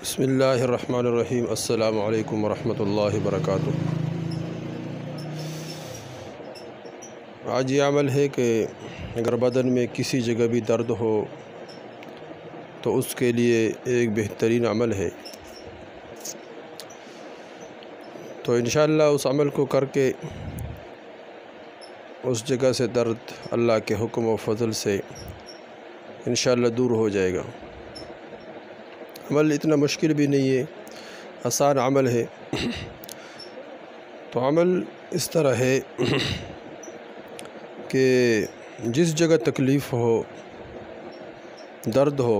بسم اللہ الرحمن الرحیم۔ السلام علیکم ورحمۃ اللہ وبرکاتہ۔ آج یہ عمل ہے کہ اگر بدن میں کسی جگہ بھی درد ہو تو اس کے لیے ایک بہترین عمل ہے، تو انشاءاللہ اس عمل کو کر کے اس جگہ سے درد اللہ کے حکم و فضل سے انشاءاللہ دور ہو جائے گا۔ عمل اتنا مشکل بھی نہیں ہے، آسان عمل ہے۔ تو عمل اس طرح ہے کہ جس جگہ تکلیف ہو، درد ہو،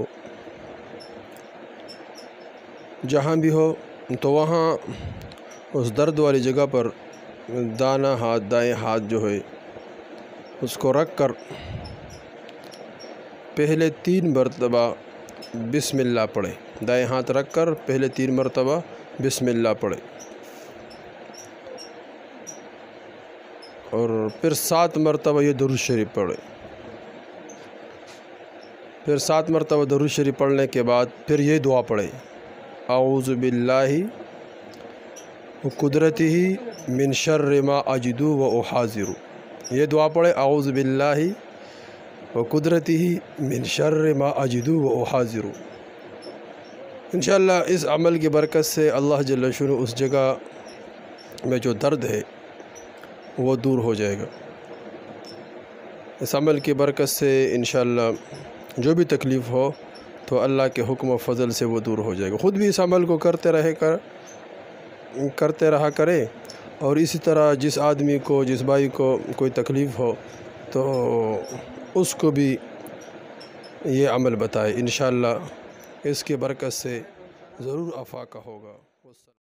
جہاں بھی ہو، تو وہاں اس درد والی جگہ پر دائیں ہاتھ جو ہے اس کو رکھ کر پہلے 3 مرتبہ بسم اللہ پڑھے۔ دائیں ہاتھ رکھ کر پہلے 3 مرتبہ بسم اللہ پڑھے، اور پھر 7 مرتبہ یہ درود شریف پڑھے۔ پھر 7 مرتبہ درود شریف پڑھنے کے بعد پھر یہ دعا پڑھے: اعوذ باللہ وقدرتہ من شر ما اجد و احاذر۔ یہ دعا پڑھے: اعوذ باللہ وقدرتہ من شر ما اجد و احاذر۔ انشاءاللہ اس عمل کی برکت سے اللہ جل شانہ اس جگہ میں جو درد ہے وہ دور ہو جائے گا۔ اس عمل کی برکت سے انشاءاللہ جو بھی تکلیف ہو تو اللہ کے حکم و فضل سے وہ دور ہو جائے گا۔ خود بھی اس عمل کو کرتے رہا کرے، اور اسی طرح جس آدمی کو، جس بھائی کو کوئی تکلیف ہو تو اس کو بھی یہ عمل بتائے۔ انشاءاللہ اس کی برکت سے ضرور افاقہ ہوگا۔